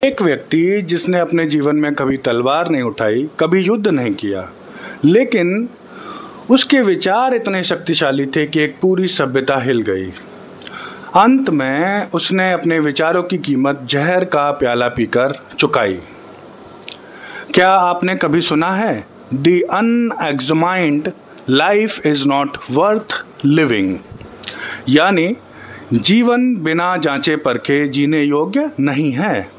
एक व्यक्ति जिसने अपने जीवन में कभी तलवार नहीं उठाई, कभी युद्ध नहीं किया, लेकिन उसके विचार इतने शक्तिशाली थे कि एक पूरी सभ्यता हिल गई। अंत में उसने अपने विचारों की कीमत जहर का प्याला पीकर चुकाई। क्या आपने कभी सुना है, the unexamined life is not worth living, यानी जीवन बिना जांचे परखे जीने योग्य नहीं है।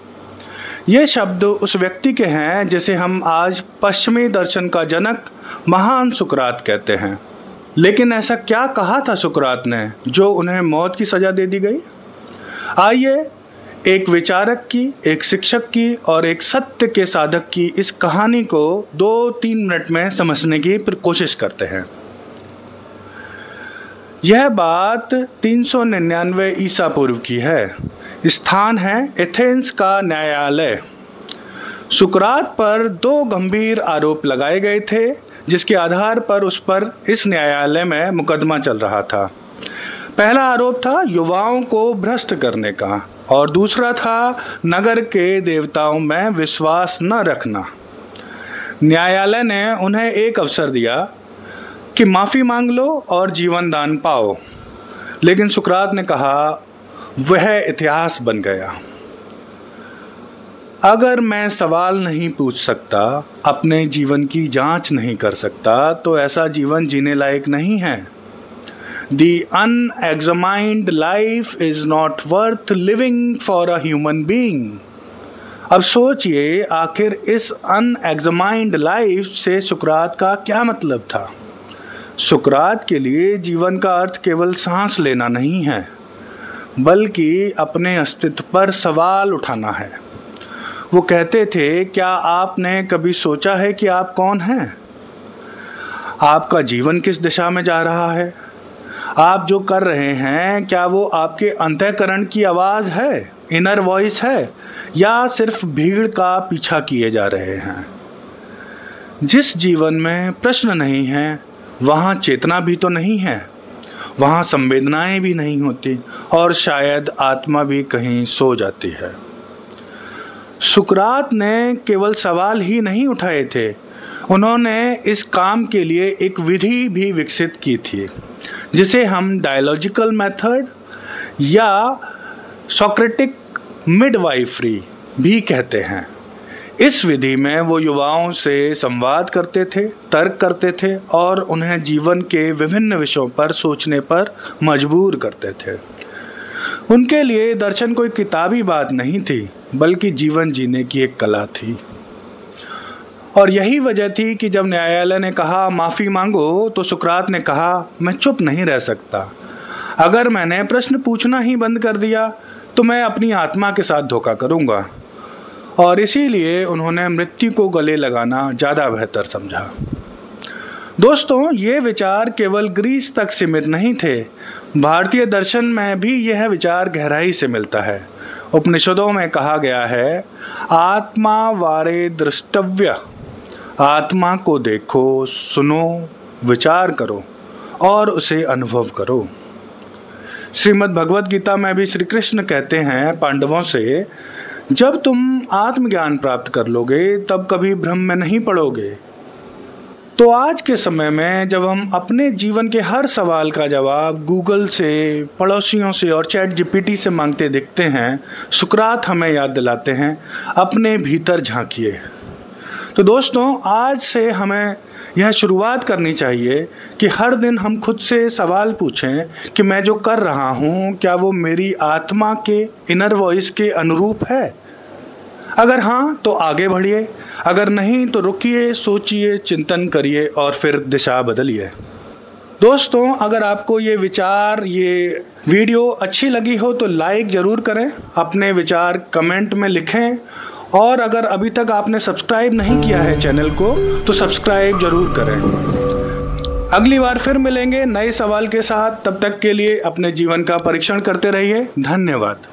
ये शब्द उस व्यक्ति के हैं जिसे हम आज पश्चिमी दर्शन का जनक महान सुकरात कहते हैं। लेकिन ऐसा क्या कहा था सुकरात ने जो उन्हें मौत की सजा दे दी गई? आइए एक विचारक की, एक शिक्षक की और एक सत्य के साधक की इस कहानी को 2-3 मिनट में समझने की कोशिश करते हैं। यह बात 399 ईसा पूर्व की है। स्थान है एथेंस का न्यायालय। सुकरात पर 2 गंभीर आरोप लगाए गए थे, जिसके आधार पर उस पर इस न्यायालय में मुकदमा चल रहा था। पहला आरोप था युवाओं को भ्रष्ट करने का और दूसरा था नगर के देवताओं में विश्वास न रखना। न्यायालय ने उन्हें एक अवसर दिया कि माफ़ी मांग लो और जीवन दान पाओ, लेकिन सुकरात ने कहा वह इतिहास बन गया। अगर मैं सवाल नहीं पूछ सकता, अपने जीवन की जांच नहीं कर सकता, तो ऐसा जीवन जीने लायक नहीं है। The unexamined life is not worth living for a human being। अब सोचिए, आखिर इस अनएग्जामाइंड लाइफ से सुकरात का क्या मतलब था? सुकरात के लिए जीवन का अर्थ केवल सांस लेना नहीं है, बल्कि अपने अस्तित्व पर सवाल उठाना है। वो कहते थे, क्या आपने कभी सोचा है कि आप कौन हैं? आपका जीवन किस दिशा में जा रहा है? आप जो कर रहे हैं, क्या वो आपके अंतःकरण की आवाज़ है, इनर वॉइस है, या सिर्फ भीड़ का पीछा किए जा रहे हैं? जिस जीवन में प्रश्न नहीं है, वहाँ चेतना भी तो नहीं है, वहाँ संवेदनाएं भी नहीं होती और शायद आत्मा भी कहीं सो जाती है। सुकरात ने केवल सवाल ही नहीं उठाए थे, उन्होंने इस काम के लिए एक विधि भी विकसित की थी, जिसे हम डायलॉजिकल मेथड या सोक्रेटिक मिडवाइफरी भी कहते हैं। इस विधि में वो युवाओं से संवाद करते थे, तर्क करते थे और उन्हें जीवन के विभिन्न विषयों पर सोचने पर मजबूर करते थे। उनके लिए दर्शन कोई किताबी बात नहीं थी, बल्कि जीवन जीने की एक कला थी। और यही वजह थी कि जब न्यायालय ने कहा माफ़ी मांगो, तो सुकरात ने कहा मैं चुप नहीं रह सकता। अगर मैंने प्रश्न पूछना ही बंद कर दिया, तो मैं अपनी आत्मा के साथ धोखा करूँगा। और इसीलिए उन्होंने मृत्यु को गले लगाना ज़्यादा बेहतर समझा। दोस्तों, ये विचार केवल ग्रीस तक सीमित नहीं थे। भारतीय दर्शन में भी यह विचार गहराई से मिलता है। उपनिषदों में कहा गया है, आत्मा वारे द्रष्टव्य, आत्मा को देखो, सुनो, विचार करो और उसे अनुभव करो। श्रीमद् भगवद गीता में भी श्री कृष्ण कहते हैं पांडवों से, जब तुम आत्मज्ञान प्राप्त कर लोगे, तब कभी भ्रम में नहीं पड़ोगे। तो आज के समय में जब हम अपने जीवन के हर सवाल का जवाब गूगल से, पड़ोसियों से और चैट जीपीटी से मांगते दिखते हैं, सुकरात हमें याद दिलाते हैं, अपने भीतर झांकिए। तो दोस्तों, आज से हमें यह शुरुआत करनी चाहिए कि हर दिन हम खुद से सवाल पूछें कि मैं जो कर रहा हूँ, क्या वो मेरी आत्मा के, इनर वॉइस के अनुरूप है? अगर हाँ, तो आगे बढ़िए, अगर नहीं तो रुकिए, सोचिए, चिंतन करिए और फिर दिशा बदलिए। दोस्तों, अगर आपको ये विचार, ये वीडियो अच्छी लगी हो तो लाइक ज़रूर करें, अपने विचार कमेंट में लिखें और अगर अभी तक आपने सब्सक्राइब नहीं किया है चैनल को, तो सब्सक्राइब ज़रूर करें। अगली बार फिर मिलेंगे नए सवाल के साथ। तब तक के लिए अपने जीवन का परीक्षण करते रहिए। धन्यवाद।